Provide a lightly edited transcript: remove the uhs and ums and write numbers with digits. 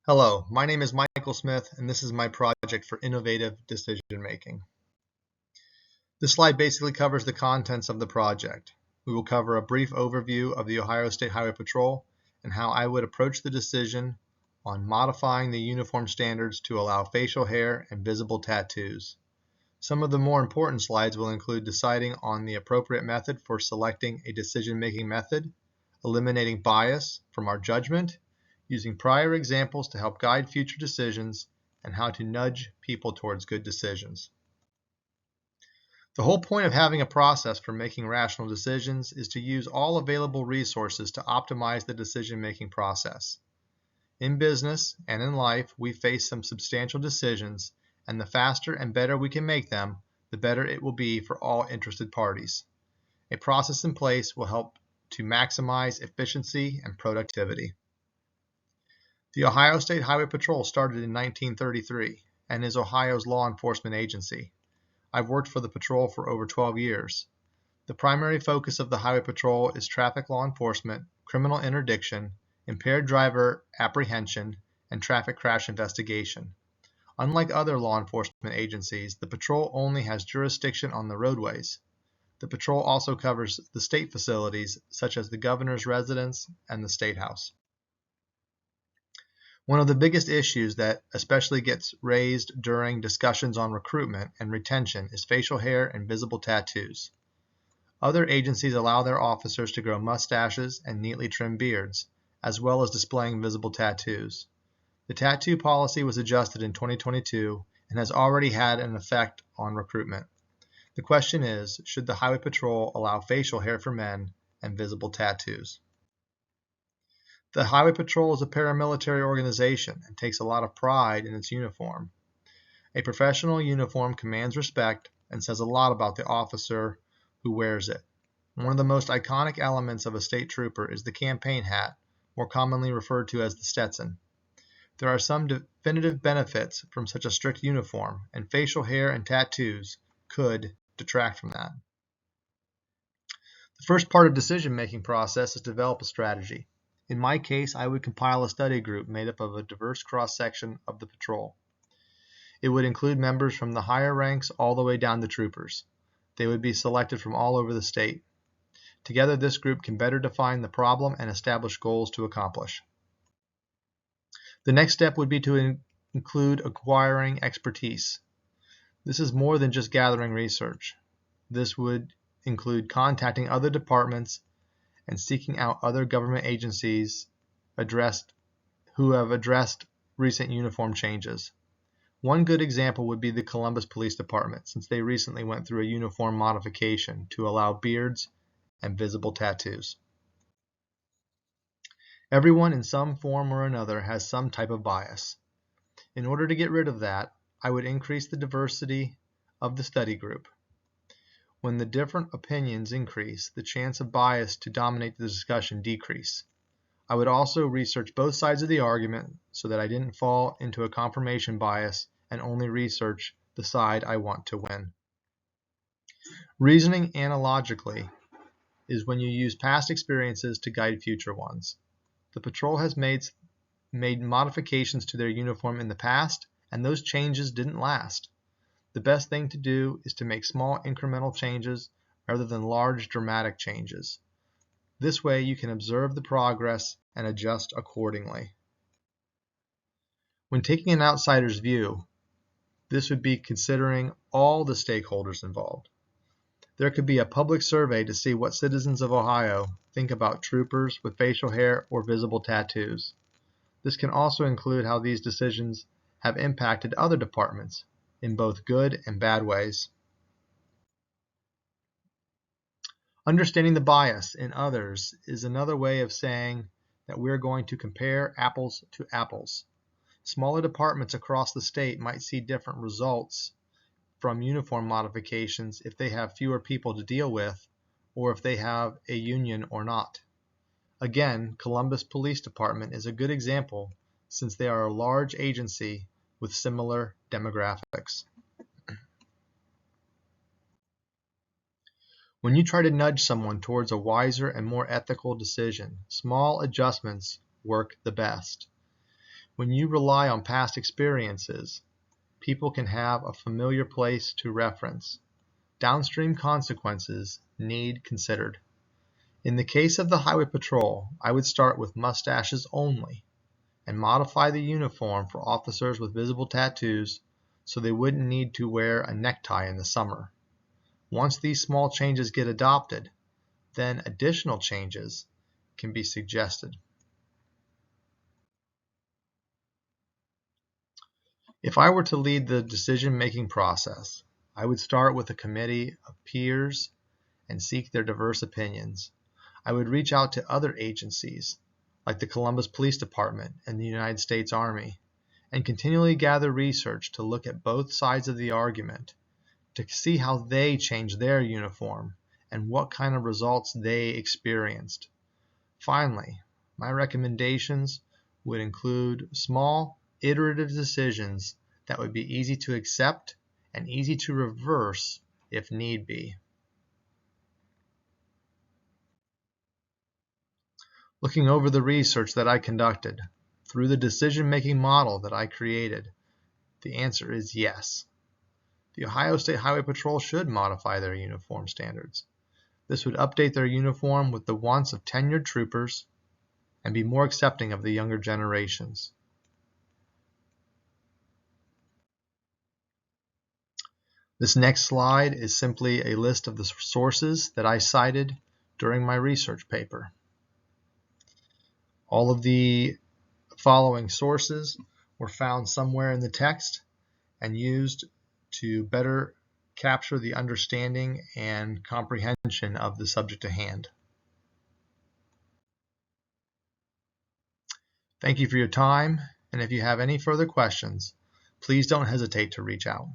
Hello, my name is Michael Smith, and this is my project for innovative decision making. This slide basically covers the contents of the project. We will cover a brief overview of the Ohio State Highway Patrol and how I would approach the decision on modifying the uniform standards to allow facial hair and visible tattoos. Some of the more important slides will include deciding on the appropriate method for selecting a decision-making method, eliminating bias from our judgment, using prior examples to help guide future decisions, and how to nudge people towards good decisions. The whole point of having a process for making rational decisions is to use all available resources to optimize the decision-making process. In business and in life, we face some substantial decisions, and the faster and better we can make them, the better it will be for all interested parties. A process in place will help to maximize efficiency and productivity. The Ohio State Highway Patrol started in 1933 and is Ohio's law enforcement agency. I've worked for the patrol for over 12 years. The primary focus of the Highway Patrol is traffic law enforcement, criminal interdiction, impaired driver apprehension, and traffic crash investigation. Unlike other law enforcement agencies, the patrol only has jurisdiction on the roadways. The patrol also covers the state facilities, such as the governor's residence and the State House. One of the biggest issues that especially gets raised during discussions on recruitment and retention is facial hair and visible tattoos. Other agencies allow their officers to grow mustaches and neatly trimmed beards, as well as displaying visible tattoos. The tattoo policy was adjusted in 2022 and has already had an effect on recruitment. The question is, should the Highway Patrol allow facial hair for men and visible tattoos? The Highway Patrol is a paramilitary organization and takes a lot of pride in its uniform. A professional uniform commands respect and says a lot about the officer who wears it. One of the most iconic elements of a state trooper is the campaign hat, more commonly referred to as the Stetson. There are some definitive benefits from such a strict uniform, and facial hair and tattoos could detract from that. The first part of the decision-making process is to develop a strategy. In my case, I would compile a study group made up of a diverse cross-section of the patrol. It would include members from the higher ranks all the way down to troopers. They would be selected from all over the state. Together, this group can better define the problem and establish goals to accomplish. The next step would be to include acquiring expertise. This is more than just gathering research. This would include contacting other departments and seeking out other government agencies who have addressed recent uniform changes. One good example would be the Columbus Police Department, since they recently went through a uniform modification to allow beards and visible tattoos. Everyone in some form or another has some type of bias. In order to get rid of that, I would increase the diversity of the study group. When the different opinions increase, the chance of bias to dominate the discussion decrease. I would also research both sides of the argument so that I didn't fall into a confirmation bias and only research the side I want to win. Reasoning analogically is when you use past experiences to guide future ones. The patrol has made modifications to their uniform in the past, and those changes didn't last. The best thing to do is to make small incremental changes rather than large dramatic changes. This way you can observe the progress and adjust accordingly. When taking an outsider's view, this would be considering all the stakeholders involved. There could be a public survey to see what citizens of Ohio think about troopers with facial hair or visible tattoos. This can also include how these decisions have impacted other departments in both good and bad ways. Understanding the bias in others is another way of saying that we're going to compare apples to apples. Smaller departments across the state might see different results from uniform modifications if they have fewer people to deal with, or if they have a union or not. Again, Columbus Police Department is a good example since they are a large agency with similar demographics. When you try to nudge someone towards a wiser and more ethical decision, small adjustments work the best. When you rely on past experiences, people can have a familiar place to reference. Downstream consequences need considered. In the case of the Highway Patrol, I would start with mustaches only and modify the uniform for officers with visible tattoos so they wouldn't need to wear a necktie in the summer. Once these small changes get adopted, then additional changes can be suggested. If I were to lead the decision-making process, I would start with a committee of peers and seek their diverse opinions. I would reach out to other agencies, like the Columbus Police Department and the United States Army, and continually gather research to look at both sides of the argument, to see how they changed their uniform and what kind of results they experienced. Finally, my recommendations would include small, iterative decisions that would be easy to accept and easy to reverse if need be. Looking over the research that I conducted, through the decision-making model that I created, the answer is yes. The Ohio State Highway Patrol should modify their uniform standards. This would update their uniform with the wants of tenured troopers and be more accepting of the younger generations. This next slide is simply a list of the sources that I cited during my research paper. All of the following sources were found somewhere in the text and used to better capture the understanding and comprehension of the subject at hand. Thank you for your time, and if you have any further questions, please don't hesitate to reach out.